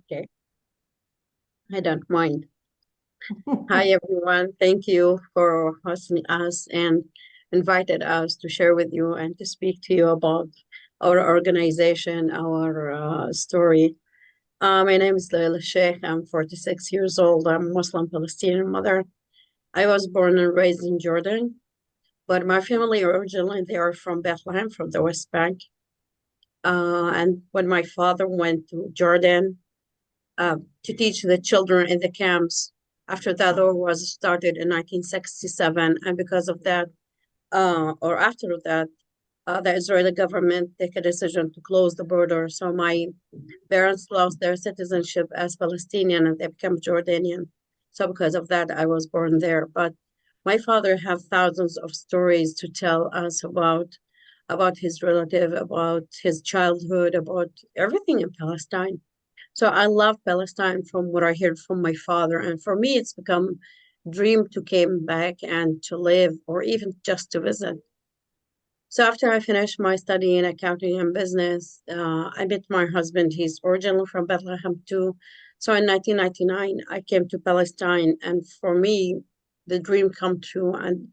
Okay, I don't mind. Hi, everyone. Thank you for hosting us and invited us to share with you and to speak to you about our organization, our story. My name is Leila Sheikh. I'm 46 years old. I'm a Muslim Palestinian mother. I was born and raised in Jordan, but my family originally they are from Bethlehem, from the West Bank. And when my father went to Jordan, to teach the children in the camps after that war was started in 1967. And because of that, or after that, the Israeli government took a decision to close the border. So my parents lost their citizenship as Palestinian and they became Jordanian. So because of that, I was born there. But my father have thousands of stories to tell us about his relative, about his childhood, about everything in Palestine. So I love Palestine from what I heard from my father. And for me, it's become dream to came back and to live or even just to visit. So after I finished my study in accounting and business, I met my husband. He's originally from Bethlehem too. So in 1999, I came to Palestine. And for me, the dream come true. And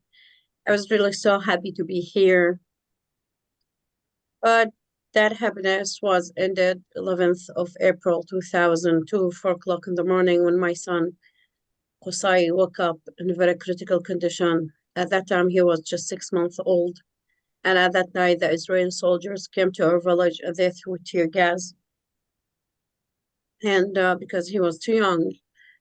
I was really so happy to be here. But that happiness was ended 11th of April 2002, 4 o'clock in the morning when my son Qusay woke up in a very critical condition. At that time, he was just 6 months old. And at that night, the Israeli soldiers came to our village and they threw tear gas. And because he was too young,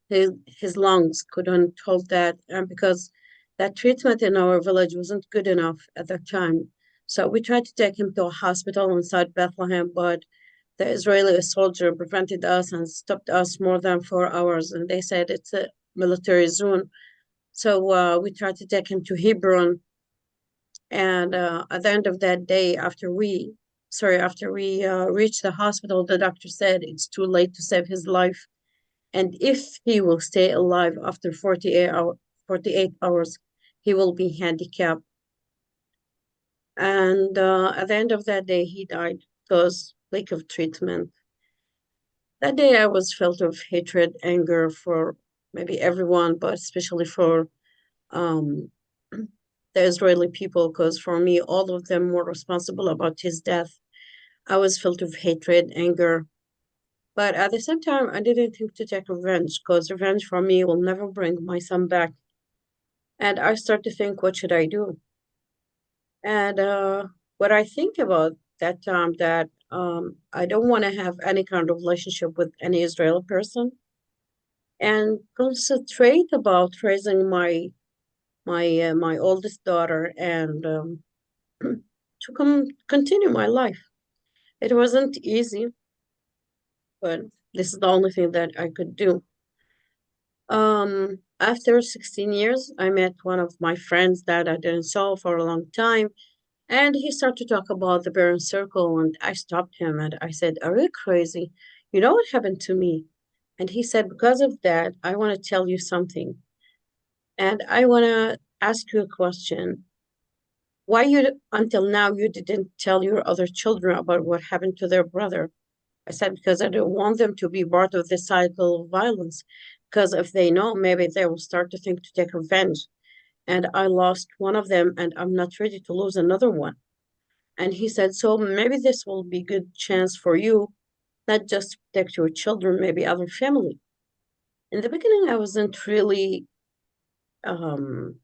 his lungs couldn't hold that. And because that treatment in our village wasn't good enough at that time. So we tried to take him to a hospital inside Bethlehem, but the Israeli soldier prevented us and stopped us more than 4 hours. And they said it's a military zone. So we tried to take him to Hebron. And at the end of that day, after we reached the hospital, the doctor said it's too late to save his life. And if he will stay alive after 48 hours, he will be handicapped. And at the end of that day, he died because lack of treatment. That day, I was filled of hatred, anger for maybe everyone, but especially for um, the Israeli people, because for me, all of them were responsible about his death. I was filled with hatred, anger, but at the same time, I didn't think to take revenge, because revenge for me will never bring my son back. And I start to think, what should I do? And what I think about that time that I don't want to have any kind of relationship with any Israeli person and concentrate about raising my oldest daughter and to continue my life. It wasn't easy, but this is the only thing that I could do. After 16 years, I met one of my friends that I didn't saw for a long time, and he started to talk about the Barren Circle, and I stopped him and I said, "Are you crazy? You know what happened to me?" And he said, "Because of that, I want to tell you something, and I want to ask you a question. Why you until now you didn't tell your other children about what happened to their brother?" I said, "Because I don't want them to be part of this cycle of violence. Because if they know, maybe they will start to think to take revenge. And I lost one of them, and I'm not ready to lose another one." And he said, "So maybe this will be a good chance for you, not just to protect your children, maybe other family." In the beginning, I wasn't really um,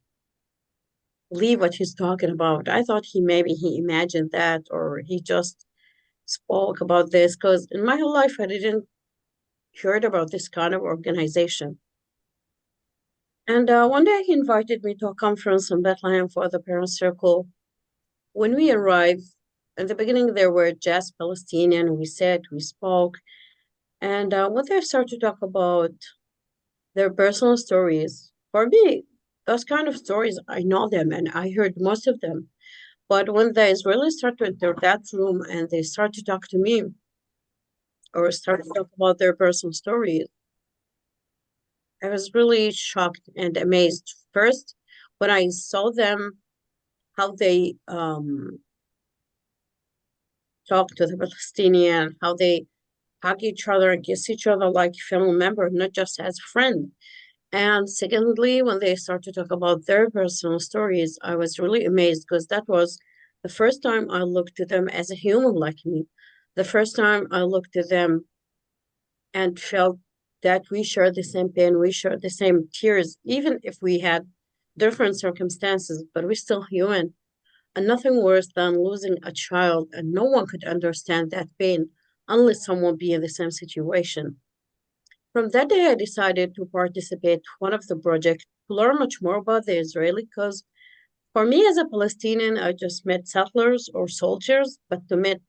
believe what he's talking about. I thought he imagined that or he just spoke about this because in my whole life I didn't heard about this kind of organization. And one day he invited me to a conference in Bethlehem for the Parent Circle. When we arrived, in the beginning there were just Palestinian. We sat, we spoke, and when they started to talk about their personal stories, for me, those kind of stories I know them and I heard most of them. But when the Israelis start to enter that room and they start to talk to me or start to talk about their personal stories, I was really shocked and amazed. First, when I saw them, how they talk to the Palestinian, how they hug each other, kiss each other like family member, not just as friend. And secondly, when they start to talk about their personal stories, I was really amazed because that was the first time I looked to them as a human like me. The first time I looked to them and felt that we share the same pain, we share the same tears, even if we had different circumstances, but we're still human. And nothing worse than losing a child, and no one could understand that pain unless someone be in the same situation. From that day, I decided to participate one of the projects to learn much more about the Israeli, because for me as a Palestinian, I just met settlers or soldiers, but to meet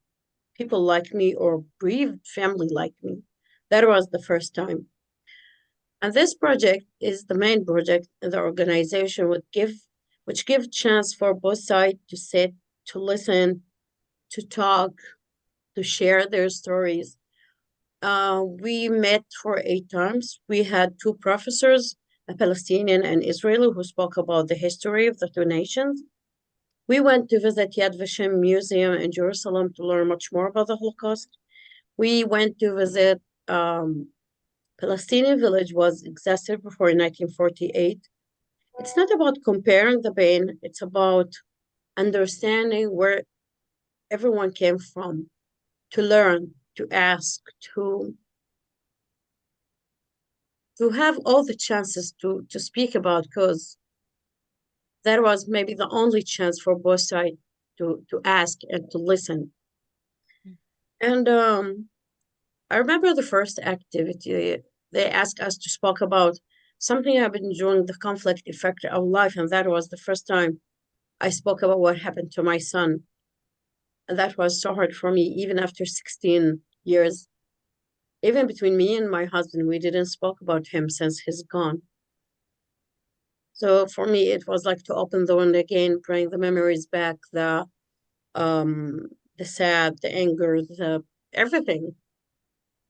people like me or bereaved family like me, that was the first time. And this project is the main project in the organization which give chance for both sides to sit, to listen, to talk, to share their stories. We met for 8 times. We had two professors, a Palestinian and Israeli, who spoke about the history of the two nations. We went to visit Yad Vashem Museum in Jerusalem to learn much more about the Holocaust. We went to visit Palestinian village was existed before 1948. It's not about comparing the pain, it's about understanding where everyone came from, to learn, to ask, to have all the chances to speak about, because that was maybe the only chance for both sides to ask and to listen. And I remember the first activity, they asked us to speak about something happened during the conflict affected our life, and that was the first time I spoke about what happened to my son. And that was so hard for me, even after 16 years. Even between me and my husband, we didn't spoke about him since he's gone. So for me, it was like to open the window again, bring the memories back, um, the sad, the anger, the everything.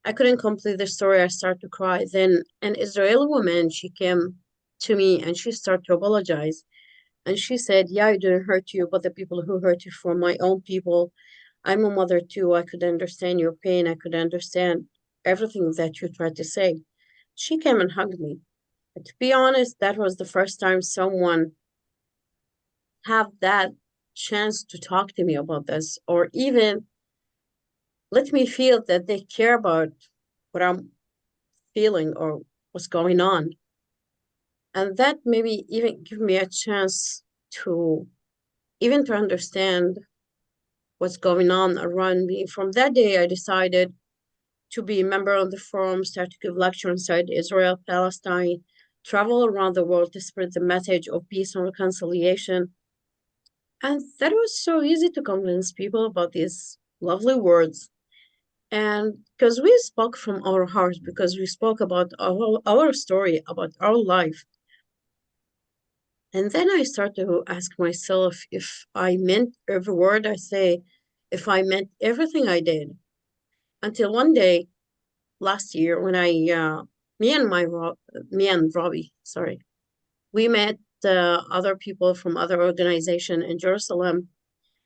I couldn't complete the story. I started to cry. Then an Israeli woman, she came to me and she started to apologize. And she said, "Yeah, I didn't hurt you, but the people who hurt you for my own people. I'm a mother too. I could understand your pain. I could understand everything that you tried to say." She came and hugged me. And to be honest, that was the first time someone have that chance to talk to me about this, or even let me feel that they care about what I'm feeling or what's going on. And that maybe even give me a chance to even to understand what's going on around me. From that day, I decided to be a member of the forum, start to give lectures inside Israel, Palestine, travel around the world to spread the message of peace and reconciliation. And that was so easy to convince people about these lovely words. And because we spoke from our hearts, because we spoke about our story, about our life. And then I start to ask myself if I meant every word I say, if I meant everything I did. Until one day last year when me and me and Robbie, sorry, we met other people from other organization in Jerusalem.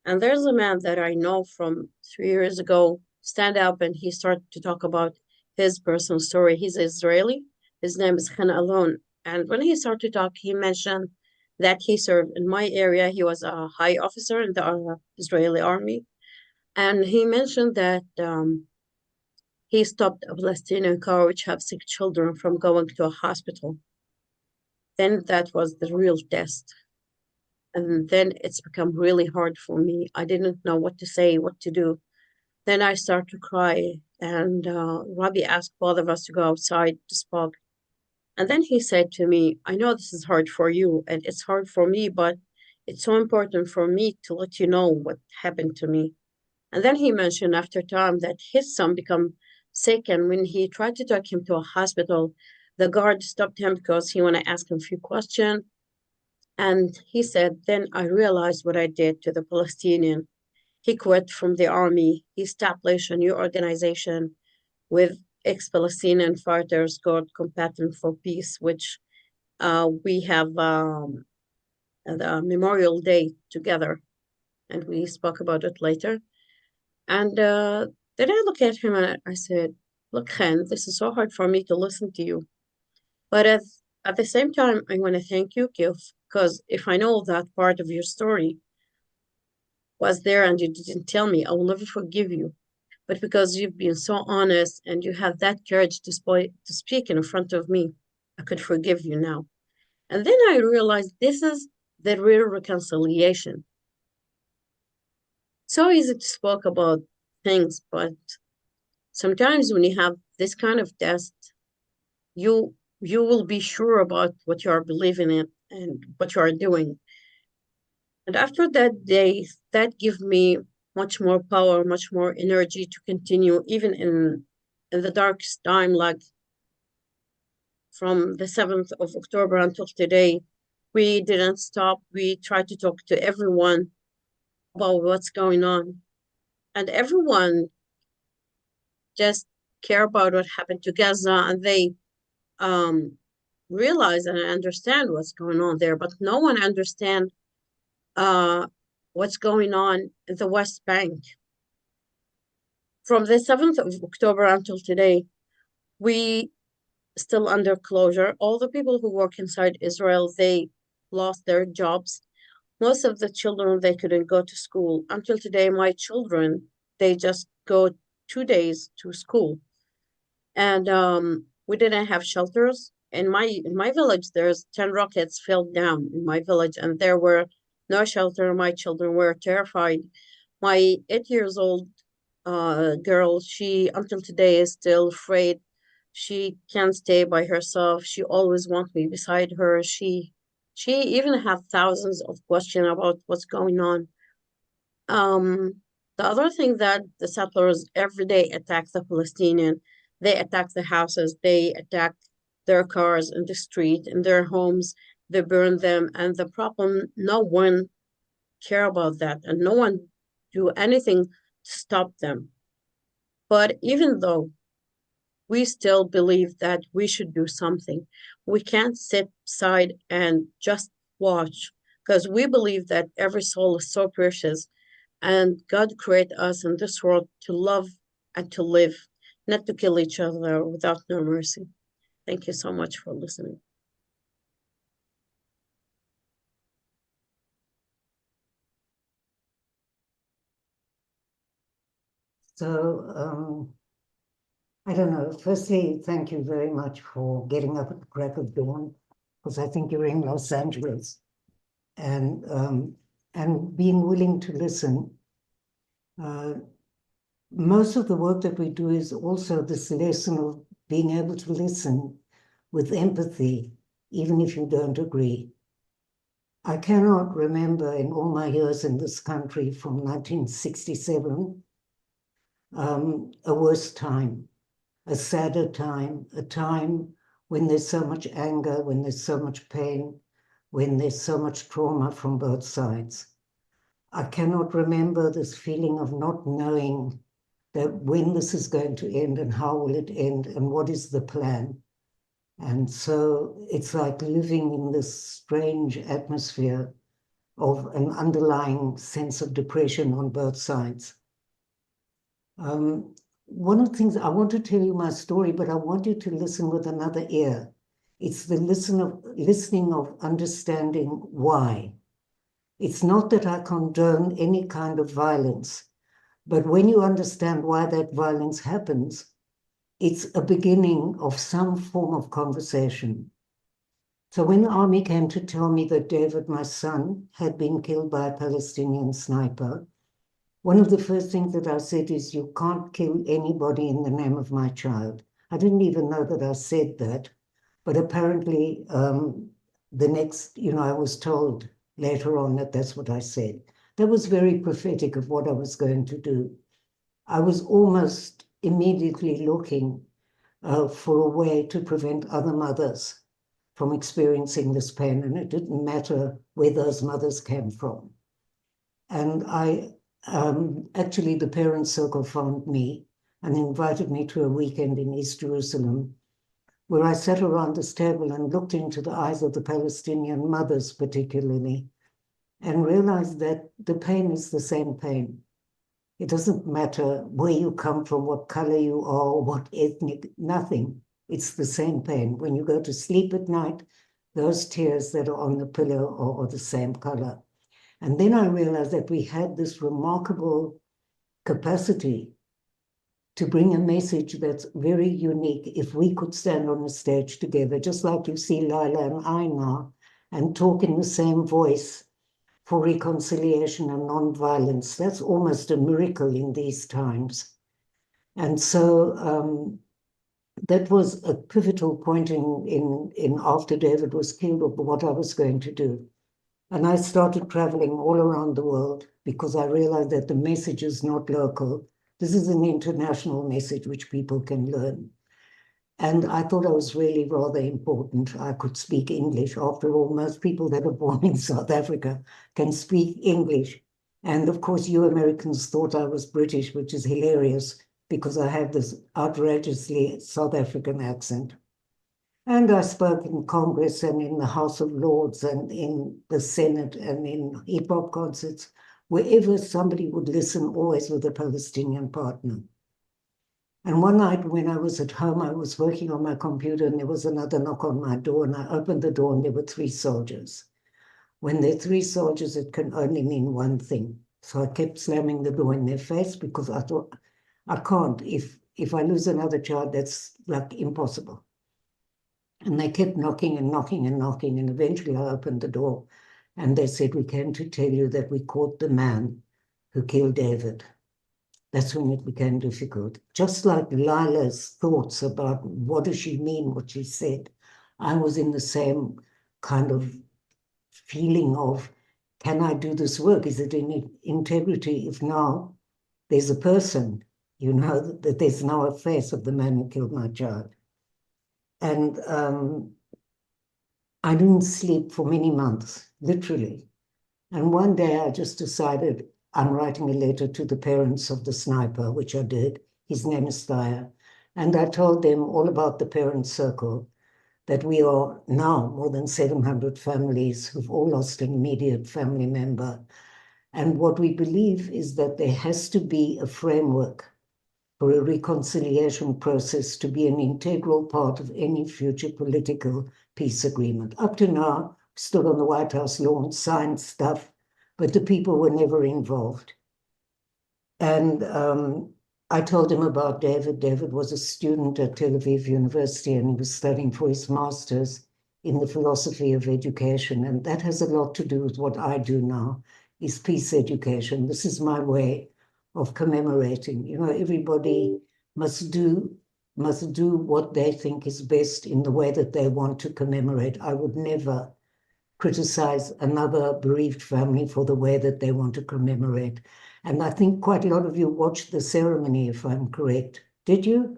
And there's a man that I know from 3 years ago stand up and he started to talk about his personal story. He's Israeli. His name is Khan Alon. And when he started to talk, he mentioned that he served in my area. He was a high officer in the Israeli army. And he mentioned that he stopped a Palestinian car which have sick children from going to a hospital. Then that was the real test. And then it's become really hard for me. I didn't know what to say, what to do. Then I start to cry, and Robbie asked both of us to go outside to speak. And then he said to me, "I know this is hard for you, and it's hard for me, but it's so important for me to let you know what happened to me." And then he mentioned after time that his son become sick, and when he tried to take him to a hospital, the guard stopped him because he want to ask him a few questions. And he said, "Then I realized what I did to the Palestinian." He quit from the army. He established a new organization with ex-Palestinian fighters called Combatant for Peace, which we have the Memorial Day together, and we spoke about it later. And then I look at him and I said, look, Chen, this is so hard for me to listen to you. But at the same time, I want to thank you, Kif, because if I know that part of your story was there and you didn't tell me, I will never forgive you. But because you've been so honest and you have that courage to speak in front of me, I could forgive you now. And then I realized this is the real reconciliation. So easy to speak about things, but sometimes when you have this kind of test, you will be sure about what you are believing in and what you are doing. And after that day, that gave me much more power, much more energy to continue, even in the darkest time, like from the 7th of October until today. We didn't stop. We tried to talk to everyone about what's going on. And everyone just care about what happened to Gaza and they um, realize and understand what's going on there, but no one understand uh, what's going on in the West Bank. From the 7th of October until today, we still under closure. All the people who work inside Israel, they lost their jobs. Most of the children, they couldn't go to school. Until today, my children, they just go 2 days to school. And we didn't have shelters. In my village, there's 10 rockets fell down in my village, and there were no shelter. My children were terrified. My 8 years old girl, she until today is still afraid. She can't stay by herself. She always wants me beside her. She even have thousands of questions about what's going on. Um, the other thing that the settlers every day attack the Palestinian, they attack the houses, they attack their cars in the street, in their homes, they burn them. And the problem, no one care about that, and no one do anything to stop them. But even though we still believe that we should do something, we can't sit aside and just watch because we believe that every soul is so precious and God created us in this world to love and to live, not to kill each other without no mercy. Thank you so much for listening. So, I don't know. Firstly, thank you very much for getting up at the crack of dawn, because I think you're in Los Angeles, and being willing to listen. Uh, Most of the work that we do is also this lesson of being able to listen with empathy, even if you don't agree. I cannot remember in all my years in this country from 1967 a worse time, a sadder time, a time when there's so much anger, when there's so much pain, when there's so much trauma from both sides. I cannot remember this feeling of not knowing that when this is going to end and how will it end and what is the plan. And so it's like living in this strange atmosphere of an underlying sense of depression on both sides. One of the things I want to tell you my story, but I want you to listen with another ear. It's the listening of understanding why. It's not that I condone any kind of violence, but when you understand why that violence happens, it's a beginning of some form of conversation. So when the army came to tell me that David, my son, had been killed by a Palestinian sniper, one of the first things that I said is, you can't kill anybody in the name of my child. I didn't even know that I said that, but apparently the next, I was told later on that that's what I said. That was very prophetic of what I was going to do. I was almost immediately looking for a way to prevent other mothers from experiencing this pain, and it didn't matter where those mothers came from. And actually, the Parents Circle found me and invited me to a weekend in East Jerusalem, where I sat around this table and looked into the eyes of the Palestinian mothers particularly, and realized that the pain is the same pain. It doesn't matter where you come from, what color you are, what ethnic, nothing. It's the same pain. When you go to sleep at night, those tears that are on the pillow are the same color. And then I realized that we had this remarkable capacity to bring a message that's very unique if we could stand on the stage together, just like you see Lila and I now, and talk in the same voice for reconciliation and non-violence. That's almost a miracle in these times. And so that was a pivotal point in after David was killed of what I was going to do. And I started traveling all around the world because I realized that the message is not local. This is an international message which people can learn. And I thought I was really rather important. I could speak English. After all, most people that are born in South Africa can speak English. And of course, you Americans thought I was British, which is hilarious because I have this outrageously South African accent. And I spoke in Congress and in the House of Lords and in the Senate and in hip-hop concerts, wherever somebody would listen, always with a Palestinian partner. And one night when I was at home, I was working on my computer and there was another knock on my door, and I opened the door and there were 3 soldiers. When there are 3 soldiers, it can only mean one thing. So I kept slamming the door in their face because I thought, I can't. If I lose another child, that's like impossible. And they kept knocking and knocking and knocking. And eventually I opened the door and they said, "We came to tell you that we caught the man who killed David." That's when it became difficult. Just like Lila's thoughts about what does she mean, what she said, I was in the same kind of feeling of, can I do this work? Is it in integrity? If now there's a person, you know, that there's now a face of the man who killed my child. And I didn't sleep for many months, literally. And one day I just decided I'm writing a letter to the parents of the sniper, which I did. His name is Thaya. And I told them all about the parent circle, that we are now more than 700 families who've all lost an immediate family member. And what we believe is that there has to be a framework for a reconciliation process to be an integral part of any future political peace agreement. Up to now, stood on the White House lawn, signed stuff, but the people were never involved. And I told him about David. David was a student at Tel Aviv University and he was studying for his master's in the philosophy of education. And that has a lot to do with what I do now, is peace education. This is my way of commemorating. You know, everybody must do what they think is best in the way that they want to commemorate. I would never criticize another bereaved family for the way that they want to commemorate. And I think quite a lot of you watched the ceremony, if I'm correct. Did you?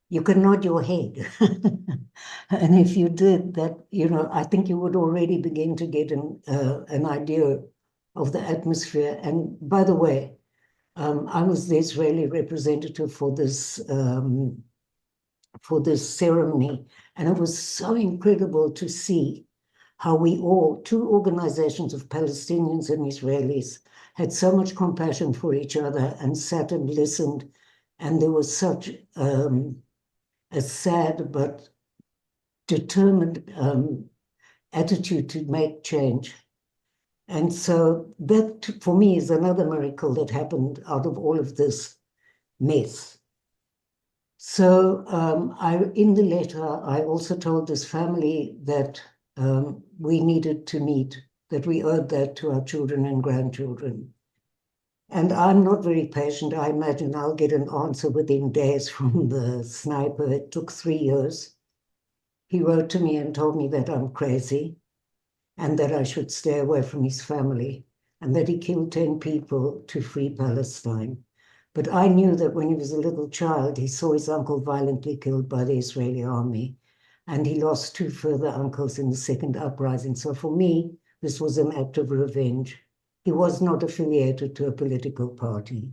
You can nod your head. And if you did that, you know, I think you would already begin to get an idea of the atmosphere. And by the way, I was the Israeli representative for this ceremony, and it was so incredible to see how we all, 2 organizations of Palestinians and Israelis, had so much compassion for each other and sat and listened, and there was such a sad but determined attitude to make change. And so that, for me, is another miracle that happened out of all of this mess. So in the letter, I also told this family that we needed to meet, that we owed that to our children and grandchildren. And I'm not very patient. I imagine I'll get an answer within days from the sniper. It took 3 years. He wrote to me and told me that I'm crazy and that I should stay away from his family and that he killed 10 people to free Palestine. But I knew that when he was a little child, he saw his uncle violently killed by the Israeli army, and he lost 2 further uncles in the second uprising. So for me, this was an act of revenge. He was not affiliated to a political party.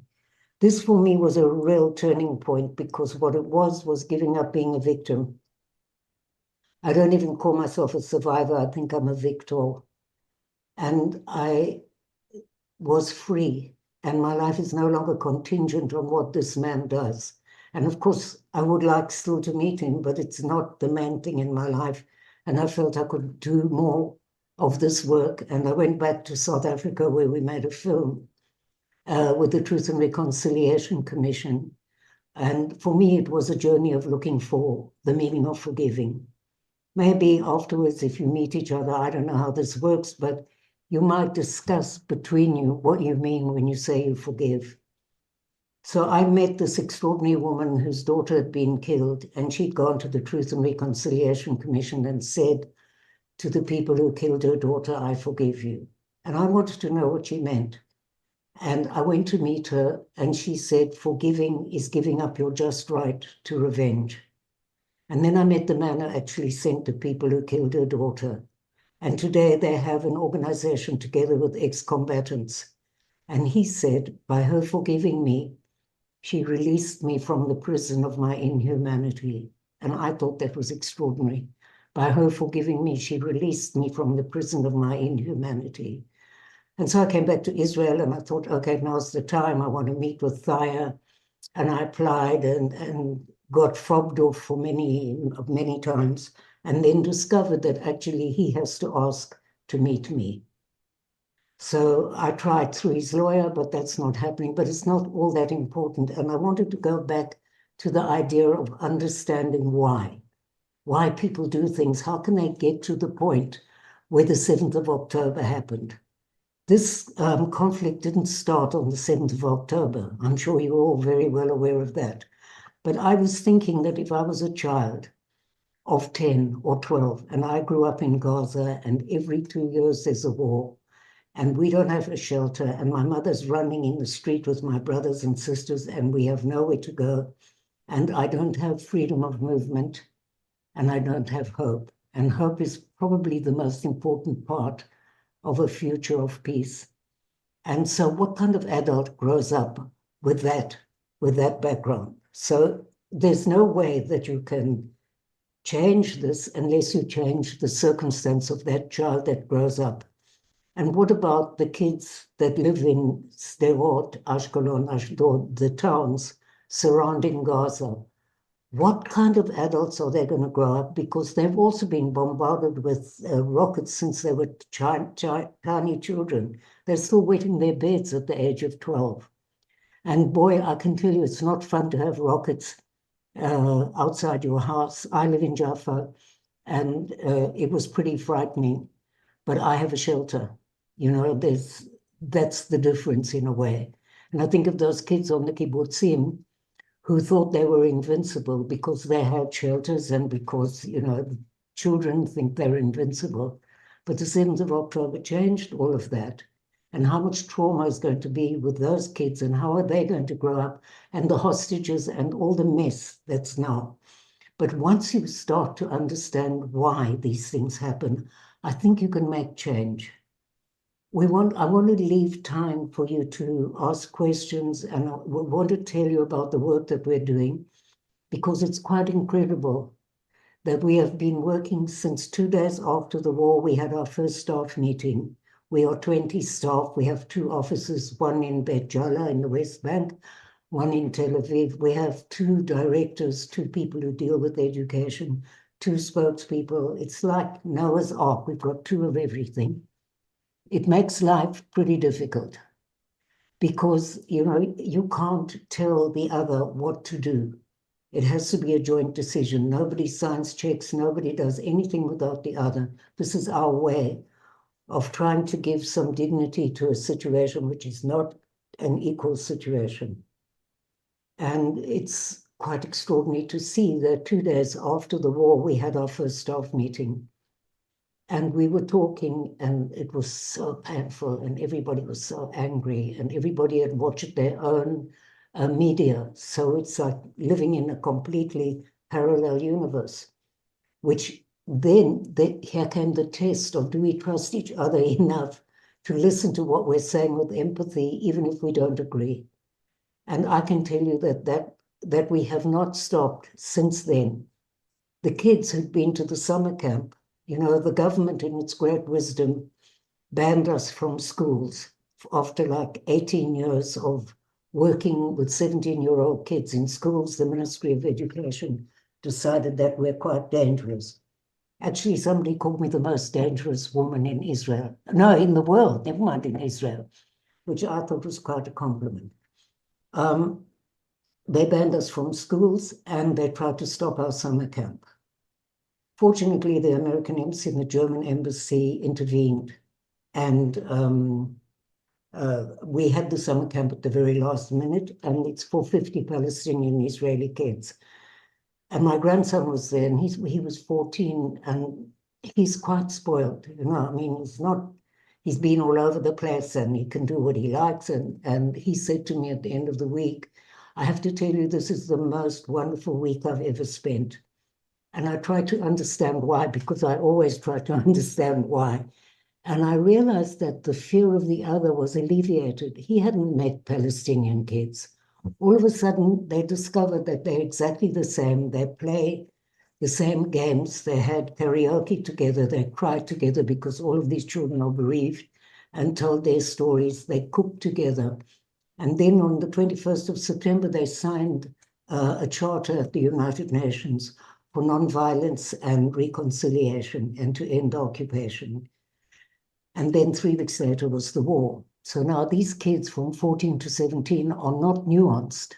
This for me was a real turning point because what it was giving up being a victim. I don't even call myself a survivor. I think I'm a victor. And I was free. and my life is no longer contingent on what this man does. And of course, I would like still to meet him, but it's not the main thing in my life. And I felt I could do more of this work. And I went back to South Africa, where we made a film with the Truth and Reconciliation Commission. And for me, it was a journey of looking for the meaning of forgiving. Maybe afterwards, if you meet each other, I don't know how this works, but you might discuss between you what you mean when you say you forgive. So I met this extraordinary woman whose daughter had been killed, and she'd gone to the Truth and Reconciliation Commission and said to the people who killed her daughter, I forgive you. And I wanted to know what she meant. And I went to meet her, and she said, forgiving is giving up your just right to revenge. And then I met the man who actually sent the people who killed her daughter. And today they have an organization together with ex-combatants. And he said, by her forgiving me, she released me from the prison of my inhumanity. And I thought that was extraordinary. By her forgiving me, she released me from the prison of my inhumanity. And so I came back to Israel and I thought, okay, now's the time. I want to meet with Thaya. And I applied and got fobbed off for many times, and then discovered that actually he has to ask to meet me. So I tried through his lawyer, but that's not happening. But it's not all that important. And I wanted to go back to the idea of understanding why people do things. How can they get to the point where the 7th of October happened? This conflict didn't start on the 7th of October. I'm sure you're all very well aware of that. But I was thinking that if I was a child of 10 or 12, and I grew up in Gaza, and every 2 years there's a war, and we don't have a shelter, and my mother's running in the street with my brothers and sisters, and we have nowhere to go, and I don't have freedom of movement, and I don't have hope. And hope is probably the most important part of a future of peace. And so what kind of adult grows up with that background? So there's no way that you can change this unless you change the circumstance of that child that grows up. And what about the kids that live in Sderot, Ashkelon, Ashdod, the towns surrounding Gaza? What kind of adults are they going to grow up? Because they've also been bombarded with rockets since they were tiny children. They're still wetting their beds at the age of 12. And boy, I can tell you, it's not fun to have rockets outside your house. I live in Jaffa, and it was pretty frightening. But I have a shelter. You know, that's the difference in a way. And I think of those kids on the kibbutzim who thought they were invincible because they had shelters and because, you know, children think they're invincible. But the 7th of October changed all of that. And how much trauma is going to be with those kids, and how are they going to grow up, and the hostages and all the mess that's now. But once you start to understand why these things happen, I think you can make change. I want to leave time for you to ask questions, and I want to tell you about the work that we're doing, because it's quite incredible that we have been working since 2 days after the war. We had our first staff meeting. We are 20 staff. We have 2 offices, one in Beit Jala in the West Bank, one in Tel Aviv. We have 2 directors, 2 people who deal with education, 2 spokespeople. It's like Noah's Ark. We've got 2 of everything. It makes life pretty difficult because, you know, you can't tell the other what to do. It has to be a joint decision. Nobody signs checks. Nobody does anything without the other. This is our way of trying to give some dignity to a situation which is not an equal situation. And it's quite extraordinary to see that 2 days after the war, we had our first staff meeting. And we were talking, and it was so painful, and everybody was so angry, and everybody had watched their own media. So it's like living in a completely parallel universe, which then here came the test of, do we trust each other enough to listen to what we're saying with empathy, even if we don't agree? And I can tell you that we have not stopped since then. The kids who'd been to the summer camp, you know, the government in its great wisdom banned us from schools after like 18 years of working with 17-year-old kids in schools, the Ministry of Education decided that we're quite dangerous. Actually, somebody called me the most dangerous woman in Israel. No, in the world, never mind in Israel, which I thought was quite a compliment. They banned us from schools and they tried to stop our summer camp. Fortunately, the American embassy and the German embassy intervened, and we had the summer camp at the very last minute, and it's for 50 Palestinian Israeli kids. And my grandson was there, and he was 14, and he's quite spoiled, you know. I mean, he's been all over the place, and he can do what he likes. And he said to me at the end of the week, I have to tell you, this is the most wonderful week I've ever spent. And I tried to understand why, because I always try to understand why. And I realized that the fear of the other was alleviated. He hadn't met Palestinian kids. All of a sudden, they discovered that they're exactly the same. They play the same games. They had karaoke together. They cried together because all of these children are bereaved and told their stories. They cooked together. And then on the 21st of September, they signed a charter at the United Nations for nonviolence and reconciliation and to end occupation. And then 3 weeks later was the war. So now these kids from 14 to 17 are not nuanced.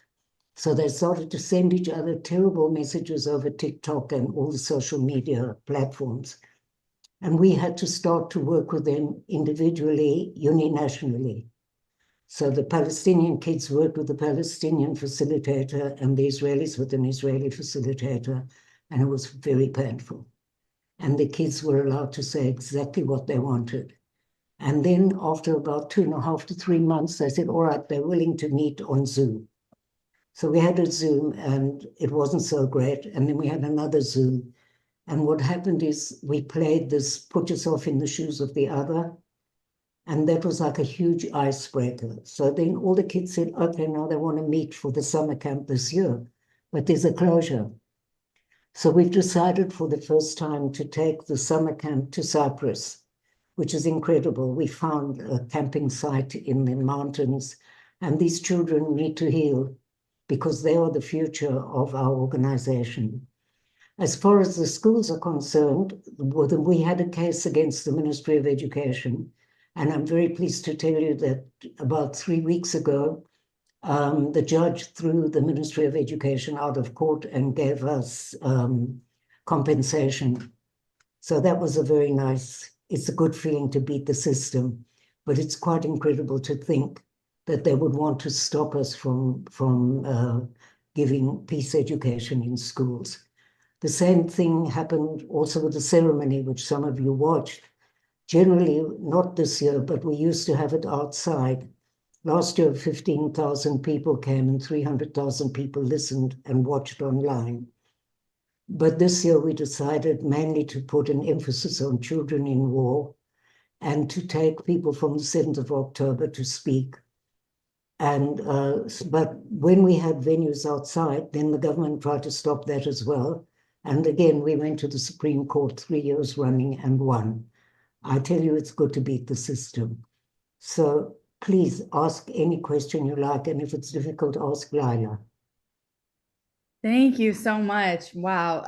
So they started to send each other terrible messages over TikTok and all the social media platforms. And we had to start to work with them individually, uninationally. So the Palestinian kids worked with the Palestinian facilitator and the Israelis with an Israeli facilitator, and it was very painful. And the kids were allowed to say exactly what they wanted. And then after about 2.5 to 3 months, they said, all right, they're willing to meet on Zoom. So we had a Zoom and it wasn't so great. And then we had another Zoom. And what happened is we played this put yourself in the shoes of the other. And that was like a huge icebreaker. So then all the kids said, okay, now they want to meet for the summer camp this year, but there's a closure. So we've decided for the first time to take the summer camp to Cyprus, which is incredible. We found a camping site in the mountains, and these children need to heal because they are the future of our organization. As far as the schools are concerned, we had a case against the Ministry of Education. And I'm very pleased to tell you that about 3 weeks ago, the judge threw the Ministry of Education out of court and gave us compensation. So that was a very nice, it's a good feeling to beat the system, but it's quite incredible to think that they would want to stop us from giving peace education in schools. The same thing happened also with the ceremony, which some of you watched. Generally, not this year, but we used to have it outside. Last year, 15,000 people came and 300,000 people listened and watched online. But this year we decided mainly to put an emphasis on children in war and to take people from the 7th of October to speak. And but when we had venues outside, then the government tried to stop that as well. And again, we went to the Supreme Court 3 years running and won. I tell you, it's good to beat the system. So please ask any question you like. And if it's difficult, ask Laila. Thank you so much. Wow.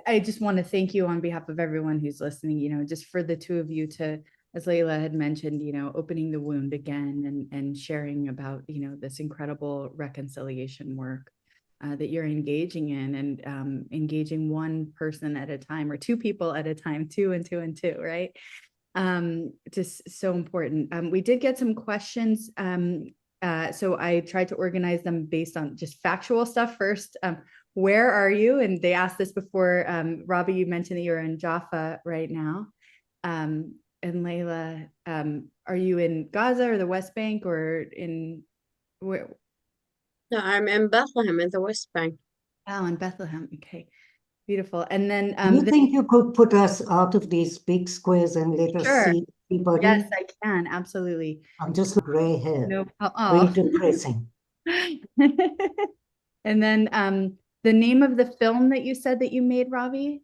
I just want to thank you on behalf of everyone who's listening, just for the two of you to, as Layla had mentioned, opening the wound again and sharing about, this incredible reconciliation work that you're engaging in and engaging one person at a time or two people at a time, two and two and two, right? Just so important. We did get some questions. So I tried to organize them based on just factual stuff first. Where are you? And they asked this before. Robbie, you mentioned that you're in Jaffa right now. And Layla, are you in Gaza or the West Bank or in where? No, I'm in Bethlehem in the West Bank. Oh, in Bethlehem. Okay. Beautiful. And then Do you think you could put us out of these big squares and let us sure. see everybody? Yes, I can. Absolutely. I'm just gray hair. No, Very depressing. And then the name of the film that you said that you made, Robbie?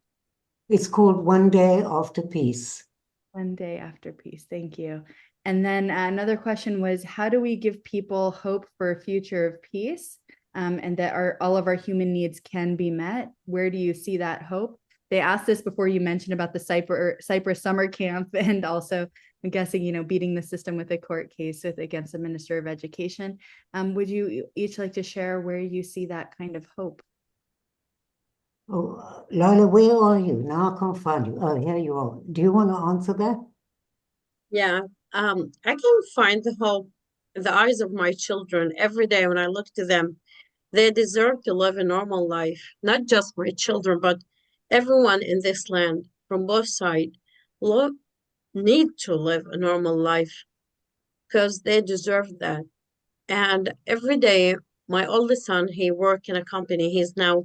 It's called One Day After Peace. One Day After Peace. Thank you. And then another question was, how do we give people hope for a future of peace, and that all of our human needs can be met? Where do you see that hope? They asked this before you mentioned about the Cyprus summer camp, and also I'm guessing, beating the system with a court case against the Minister of Education. Would you each like to share where you see that kind of hope? Oh, Lila, where are you? Now I can't find you. Oh, here you are. Do you want to answer that? Yeah, I can find the hope in the eyes of my children every day when I look to them. They deserve to live a normal life, not just my children, but everyone in this land from both sides need to live a normal life because they deserve that. And every day, my oldest son, he worked in a company. He's now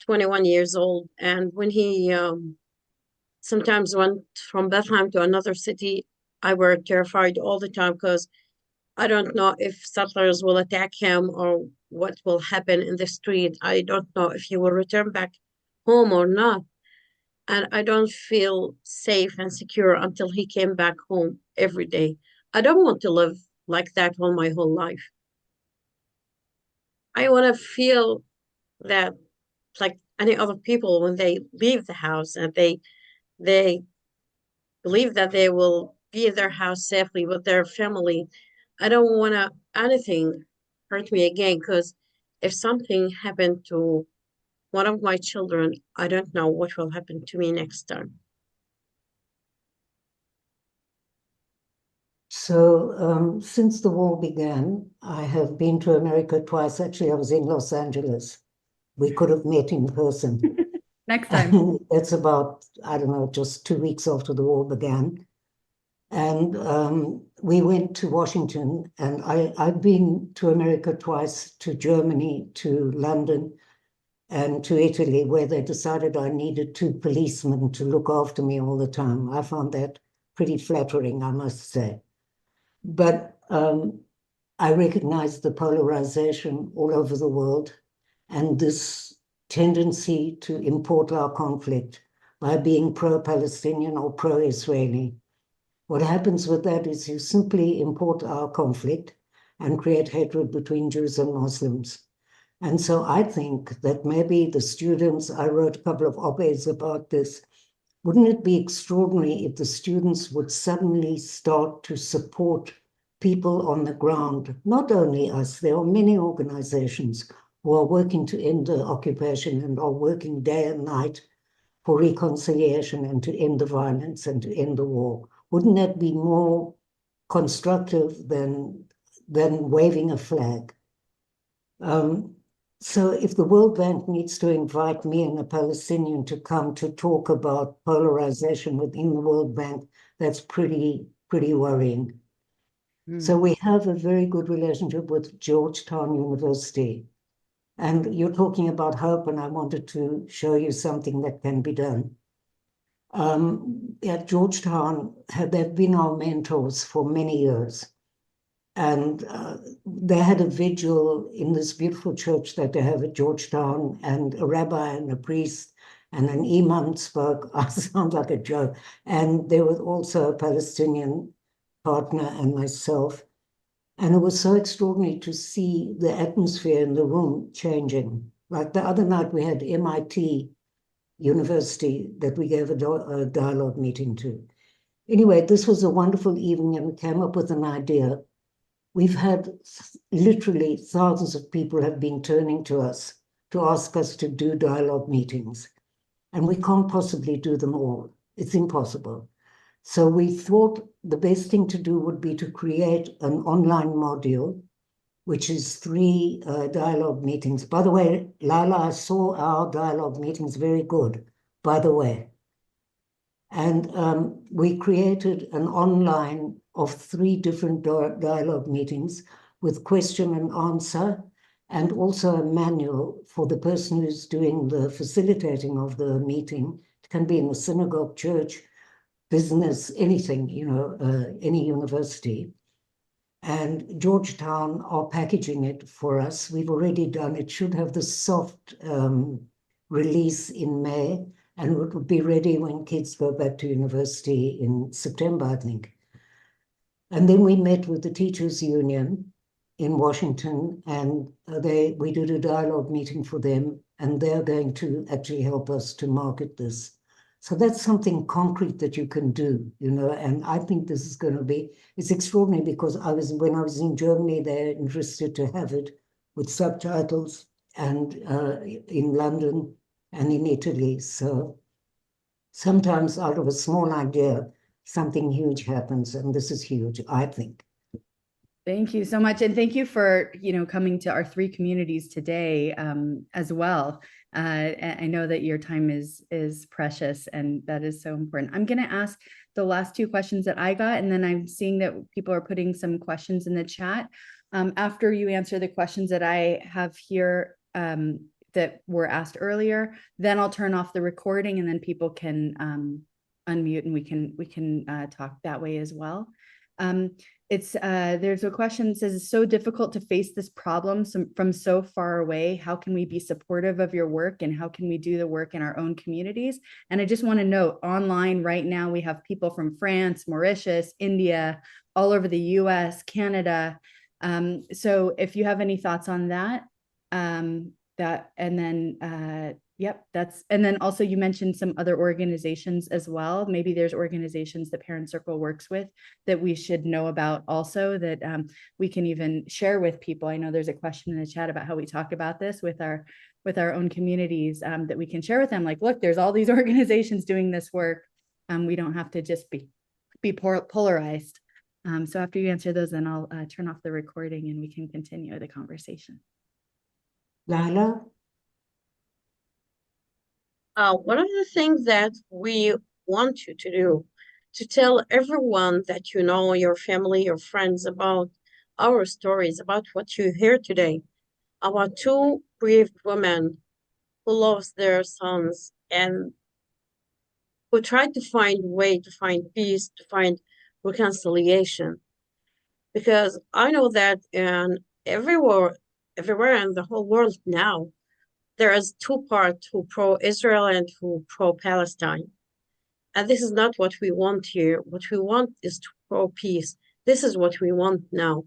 21 years old. And when he sometimes went from Bethlehem to another city, I were terrified all the time because I don't know if settlers will attack him or what will happen in the street. I don't know if he will return back home or not. And I don't feel safe and secure until he came back home every day. I don't want to live like that all my whole life. I want to feel that like any other people when they leave the house and they believe that they will be in their house safely with their family. I don't want to anything hurt me again because if something happened to one of my children, I don't know what will happen to me next time. So, since the war began, I have been to America twice. Actually, I was in Los Angeles. We could have met in person. Next time. That's about, I don't know, just 2 weeks after the war began. And we went to Washington, and I've been to America twice, to Germany, to London, and to Italy, where they decided I needed 2 policemen to look after me all the time. I found that pretty flattering, I must say. But I recognize the polarization all over the world and this tendency to import our conflict by being pro-Palestinian or pro-Israeli. What happens with that is you simply import our conflict and create hatred between Jews and Muslims. And so I think that maybe the students, I wrote a couple of op-eds about this, wouldn't it be extraordinary if the students would suddenly start to support people on the ground, not only us, there are many organizations who are working to end the occupation and are working day and night for reconciliation and to end the violence and to end the war. Wouldn't that be more constructive than waving a flag? So if the World Bank needs to invite me and a Palestinian to come to talk about polarization within the World Bank, that's pretty worrying. So we have a very good relationship with Georgetown University. And you're talking about hope, and I wanted to show you something that can be done. At Georgetown, they've been our mentors for many years. And they had a vigil in this beautiful church that they have at Georgetown, and a rabbi and a priest and an imam spoke. I sound like a joke. And there was also a Palestinian partner and myself. And it was so extraordinary to see the atmosphere in the room changing. Like the other night, we had MIT University that we gave a dialogue meeting to. Anyway, this was a wonderful evening, and we came up with an idea. We've had literally thousands of people have been turning to us to ask us to do dialogue meetings, and we can't possibly do them all. It's impossible. So we thought the best thing to do would be to create an online module, which is 3 dialogue meetings. By the way, Lila, I saw our dialogue meetings, very good, by the way. And we created an online of 3 different dialogue meetings with question and answer, and also a manual for the person who's doing the facilitating of the meeting. It can be in a synagogue, church, business, anything, any university. And Georgetown are packaging it for us. We've already done it. Should have the soft release in May, and it would be ready when kids go back to university in September, I think. And then we met with the Teachers Union in Washington, and we did a dialogue meeting for them, and they're going to actually help us to market this. So that's something concrete that you can do, you know, and I think this is going to be, it's extraordinary because when I was in Germany, they're interested to have it with subtitles, and in London and in Italy. So sometimes out of a small idea, something huge happens, and this is huge, I think. Thank you so much. And thank you for, coming to our 3 communities today as well. I know that your time is precious, and that is so important. I'm going to ask the last 2 questions that I got, and then I'm seeing that people are putting some questions in the chat. After you answer the questions that I have here that were asked earlier, then I'll turn off the recording, and then people can unmute, and we can talk that way as well. There's a question that says, it's so difficult to face this problem from so far away. How can we be supportive of your work, and how can we do the work in our own communities? And I just want to note, online right now, we have people from France, Mauritius, India, all over the US, Canada. So if you have any thoughts on that, yep, and then also you mentioned some other organizations as well. Maybe there's organizations that Parent Circle works with that we should know about also, that we can even share with people. I know there's a question in the chat about how we talk about this with our own communities, that we can share with them. Like, look, there's all these organizations doing this work. We don't have to just be polarized. So after you answer those, then I'll turn off the recording and we can continue the conversation. Lila? One of the things that we want you to do, to tell everyone that you know, your family, your friends, about our stories, about what you hear today, about 2 brave women who lost their sons and who tried to find a way to find peace, to find reconciliation. Because I know that everywhere in the whole world now, there is 2 parts, who pro-Israel and who pro-Palestine. And this is not what we want here. What we want is to pro-peace. This is what we want now.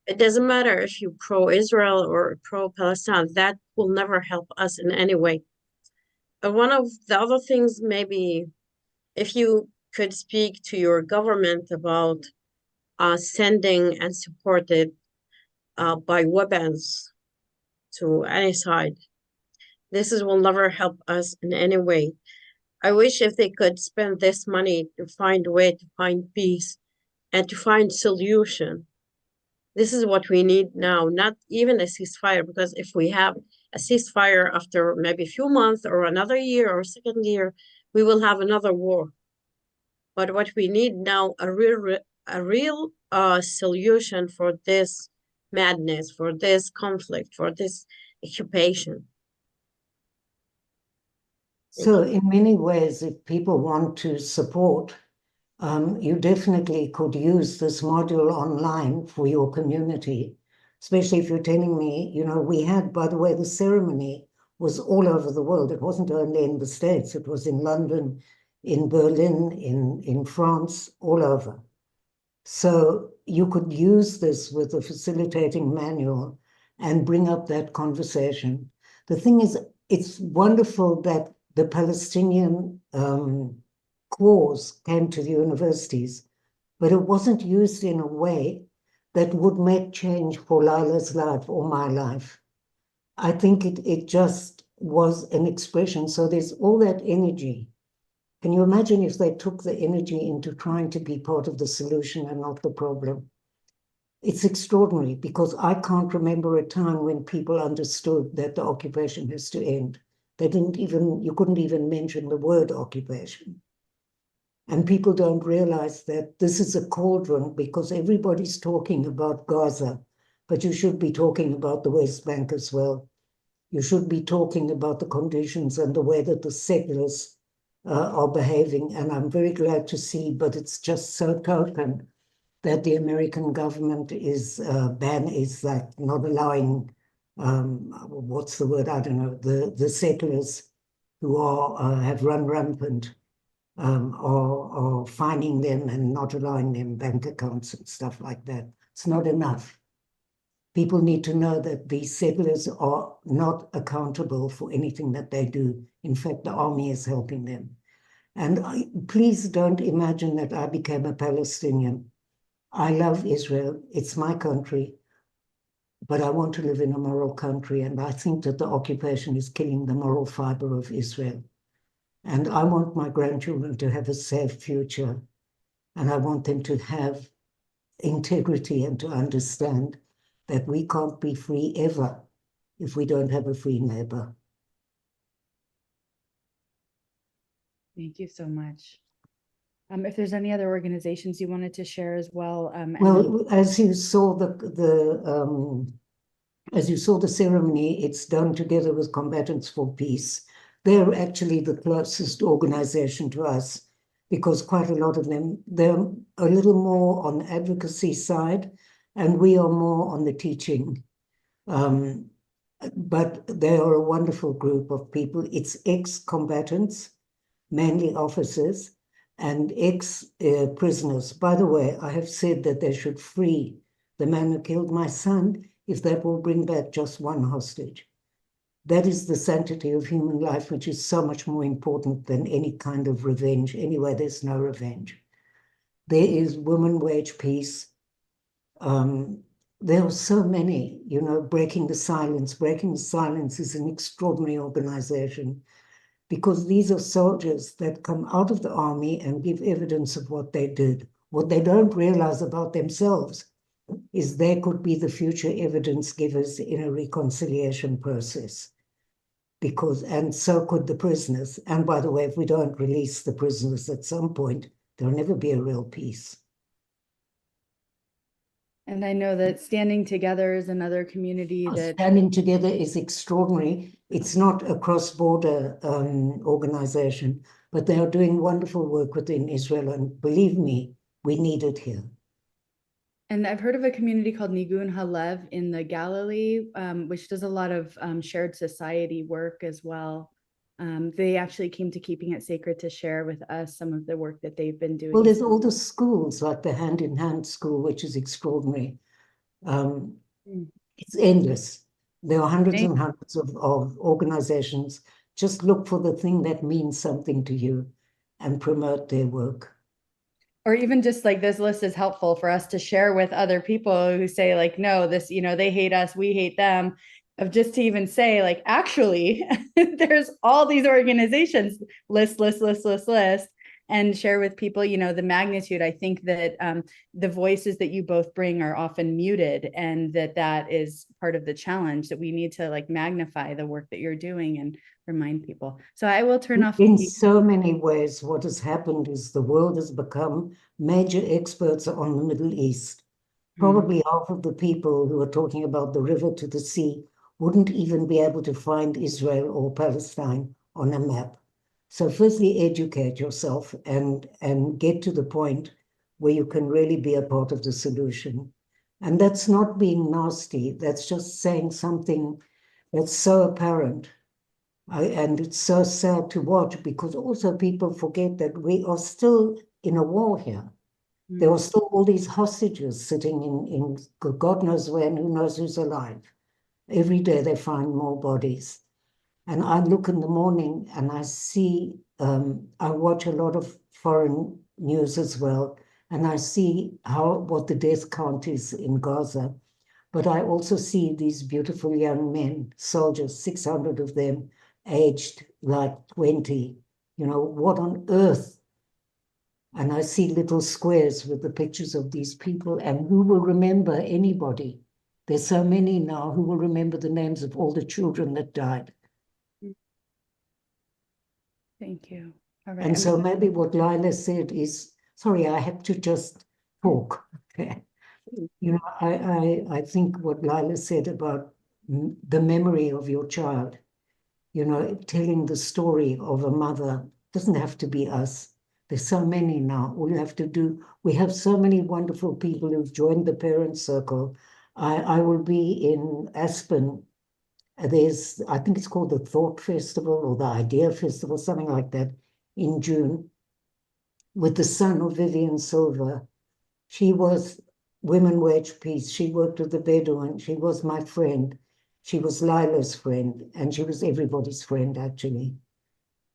It doesn't matter if you pro-Israel or pro-Palestine. That will never help us in any way. And one of the other things, maybe if you could speak to your government about sending and supported by weapons to any side. This will never help us in any way. I wish if they could spend this money to find a way to find peace and to find solution. This is what we need now, not even a ceasefire, because if we have a ceasefire after maybe a few months or another year or second year, we will have another war. But what we need now, a real solution for this madness, for this conflict, for this occupation. So in many ways, if people want to support, you definitely could use this module online for your community, especially if you're telling me, you know, we had, by the way, the ceremony was all over the world. It wasn't only in the States, it was in London, in Berlin, in France, all over. So you could use this with a facilitating manual and bring up that conversation. The thing is, it's wonderful that the Palestinian cause came to the universities, but it wasn't used in a way that would make change for Lila's life or my life. I think it just was an expression. So there's all that energy. Can you imagine if they took the energy into trying to be part of the solution and not the problem? It's extraordinary, because I can't remember a time when people understood that the occupation has to end. You couldn't even mention the word occupation. And people don't realize that this is a cauldron, because everybody's talking about Gaza, but you should be talking about the West Bank as well. You should be talking about the conditions and the way that the settlers are behaving. And I'm very glad to see, but it's just so token that the American government is like not allowing, what's the word? I don't know, the settlers who have run rampant or fining them and not allowing them bank accounts and stuff like that. It's not enough. People need to know that these settlers are not accountable for anything that they do. In fact, the army is helping them. And please don't imagine that I became a Palestinian. I love Israel. It's my country. But I want to live in a moral country. And I think that the occupation is killing the moral fiber of Israel. And I want my grandchildren to have a safe future. And I want them to have integrity and to understand that we can't be free ever if we don't have a free neighbor. Thank you so much. If there's any other organizations you wanted to share as well. Well, as you saw the ceremony, it's done together with Combatants for Peace. They're actually the closest organization to us because quite a lot of them, they're a little more on the advocacy side, and we are more on the teaching. But they are a wonderful group of people. It's ex-combatants, mainly officers, and ex-prisoners. By the way, I have said that they should free the man who killed my son if that will bring back just one hostage. That is the sanctity of human life, which is so much more important than any kind of revenge. Anyway, there's no revenge. There is women wage peace. There are so many, Breaking the Silence. Breaking the Silence is an extraordinary organization because these are soldiers that come out of the army and give evidence of what they did. What they don't realize about themselves is they could be the future evidence givers in a reconciliation process. And so could the prisoners. And by the way, if we don't release the prisoners at some point, there'll never be a real peace. And I know that Standing Together is another community that Standing Together is extraordinary. It's not a cross-border organization, but they are doing wonderful work within Israel. And believe me, we need it here. And I've heard of a community called Nigun Halev in the Galilee, which does a lot of shared society work as well. They actually came to Keeping It Sacred to share with us some of the work that they've been doing. Well, there's all the schools, like the Hand in Hand school, which is extraordinary. It's endless. There are hundreds and hundreds of organizations. Just look for the thing that means something to you and promote their work. Or even just like this list is helpful for us to share with other people who say like, no, this, they hate us, we hate them. Of just to even say like, actually, there's all these organizations, list, and share with people, the magnitude. I think that the voices that you both bring are often muted, and that is part of the challenge, that we need to like magnify the work that you're doing and remind people. So I will turn off. In so many ways, what has happened is the world has become major experts on the Middle East. Probably half of the people who are talking about the river to the sea wouldn't even be able to find Israel or Palestine on a map. So firstly, educate yourself and get to the point where you can really be a part of the solution. And that's not being nasty. That's just saying something that's so apparent. And it's so sad to watch because also people forget that we are still in a war here. There are still all these hostages sitting in God knows where and who knows who's alive. Every day they find more bodies. And I look in the morning and I see, I watch a lot of foreign news as well, and I see what the death count is in Gaza. But I also see these beautiful young men, soldiers, 600 of them, aged like 20. What on earth? And I see little squares with the pictures of these people, and who will remember anybody? There's so many now who will remember the names of all the children that died. Thank you. All right. And so maybe what Lila said is, sorry, I have to just talk. Okay. I think what Lila said about the memory of your child, telling the story of a mother, doesn't have to be us. There's so many now. All you have to do, we have so many wonderful people who've joined the Parent Circle. I will be in Aspen. I think it's called the Thought Festival or the Idea Festival, something like that, in June. with the son of Vivian Silver. She was Women Wage Peace. She worked with the Bedouin. She was my friend. She was Lila's friend, and she was everybody's friend, actually.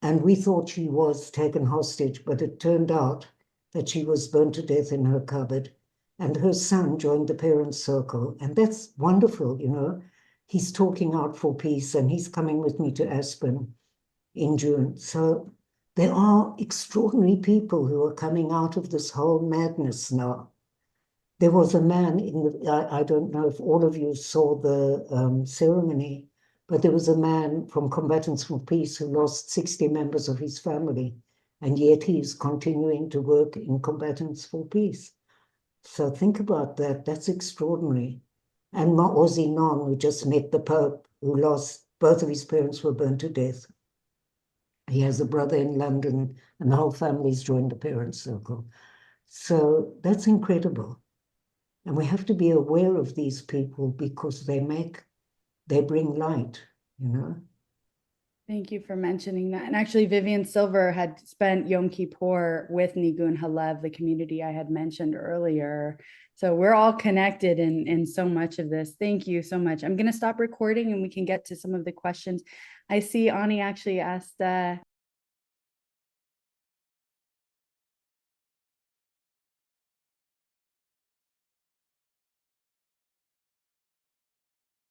And we thought she was taken hostage, but it turned out that she was burned to death in her cupboard. And her son joined the parents' circle. And that's wonderful, you know. He's talking out for peace, and he's coming with me to Aspen in June. So there are extraordinary people who are coming out of this whole madness now. There was a man in the, I don't know if all of you saw the ceremony, but there was a man from Combatants for Peace who lost 60 members of his family, and yet he is continuing to work in Combatants for Peace. So think about that. That's extraordinary. And Maozi Non, who just met the Pope, who lost, both of his parents were burned to death. He has a brother in London, and the whole family's joined the parents' circle. So that's incredible. And we have to be aware of these people because they bring light, you know. Thank you for mentioning that. And actually, Vivian Silver had spent Yom Kippur with Nigun Halev, the community I had mentioned earlier. So we're all connected in so much of this. Thank you so much. I'm going to stop recording and we can get to some of the questions. I see Ani actually asked